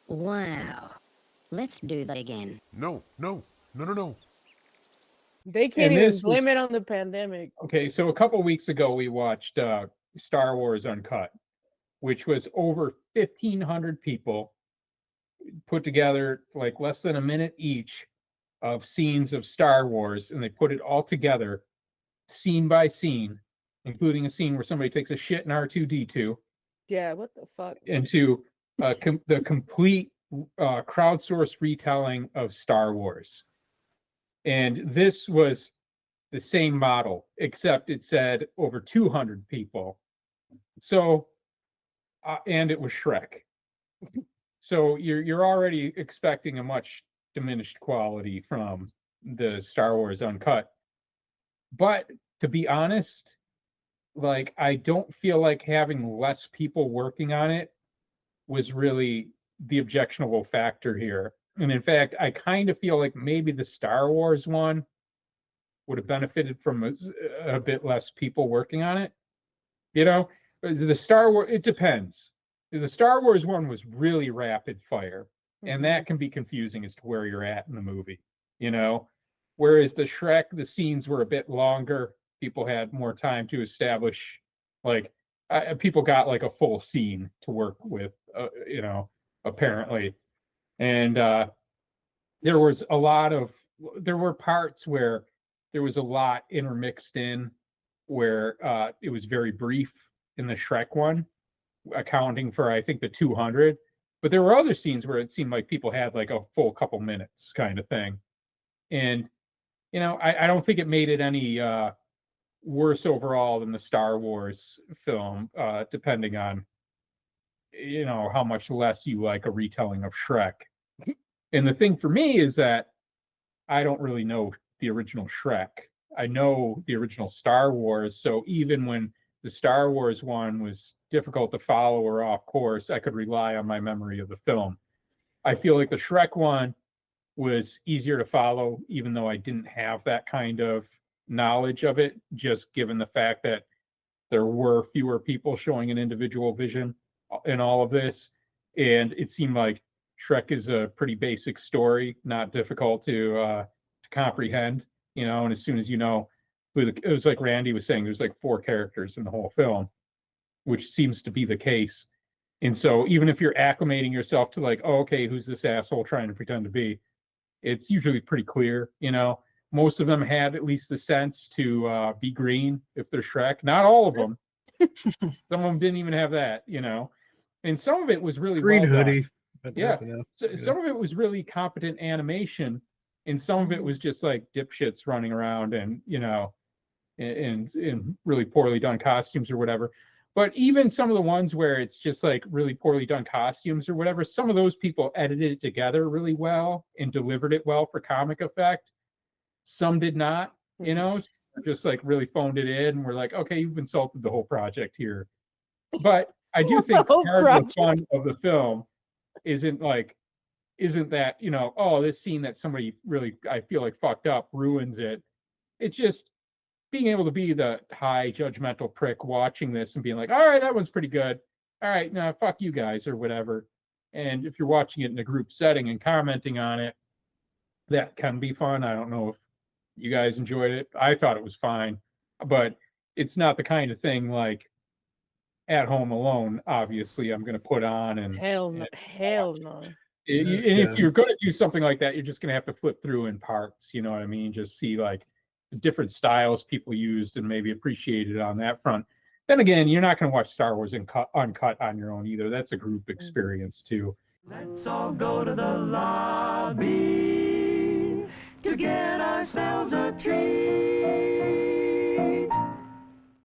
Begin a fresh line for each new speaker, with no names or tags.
Wow. Let's do that again.
No.
They can't
And
even
this was
blame it on the pandemic.
okay. So a couple weeks ago, we watched Star Wars Uncut, which was over 1,500 people put together, like less than a minute each, of scenes of Star Wars, and they put it all together, scene by scene, including a scene where somebody takes a shit in R2D2,
Yeah, what the fuck?
into the complete crowdsourced retelling of Star Wars. And this was the same model, except it said over 200 people. So, and it was Shrek. So you're already expecting a much diminished quality from the Star Wars Uncut. But to be honest, like I don't feel like having less people working on it was really the objectionable factor here. And in fact, I kind of feel like maybe the Star Wars one would have benefited from a bit less people working on it. You know, the Star Wars, it depends. The Star Wars one was really rapid fire, and that can be confusing as to where you're at in the movie, you know. Whereas the Shrek, the scenes were a bit longer. People had more time to establish, like, people got like a full scene to work with, you know, apparently. And there was a lot of, there were parts where there was a lot intermixed in where it was very brief in the Shrek one, accounting for I think the 200. But there were other scenes where it seemed like people had like a full couple minutes kind of thing, and you know I don't think it made it any worse overall than the Star Wars film, depending on you know how much less you like a retelling of Shrek. And the thing for me is that I don't really know the original Shrek. I know the original Star Wars, so even when the Star Wars one was difficult to follow or off course, I could rely on my memory of the film. I feel like the Shrek one was easier to follow, even though I didn't have that kind of knowledge of it, just given the fact that there were fewer people showing an individual vision in all of this. And it seemed like Shrek is a pretty basic story, not difficult to comprehend, you know. And as soon as you know who it was, like Randy was saying, there's like 4 characters in the whole film, which seems to be the case. And so even if you're acclimating yourself to like, oh, okay, who's this asshole trying to pretend to be, it's usually pretty clear, you know. Most of them had at least the sense to be green if they're Shrek. Not all of them. Some of them didn't even have that, you know. And some of it was really
Green
well
hoodie.
done.
But
Yeah.
So,
some of it was really competent animation, and some of it was just like dipshits running around and, you know, in really poorly done costumes or whatever. But even some of the ones where it's just like really poorly done costumes or whatever, some of those people edited it together really well and delivered it well for comic effect. Some did not, you know, just like really phoned it in and we're like, okay, you've insulted the whole project here. But I do think part of the fun of the film isn't that, you know, oh, this scene that somebody really, I feel like fucked up ruins it. It's just being able to be the high judgmental prick watching this and being like, all right, that was pretty good. All right, now fuck you guys or whatever. And if you're watching it in a group setting and commenting on it, that can be fun. I don't know if you guys enjoyed it. I thought it was fine, but it's not the kind of thing like at home alone, obviously, I'm going to put on and
hell no.
And if you're going to do something like that, you're just going to have to flip through in parts. You know what I mean? Just see like the different styles people used and maybe appreciate it on that front. Then again, you're not going to watch Star Wars uncut on your own either. That's a group experience too.
Let's all go to the lobby to get ourselves a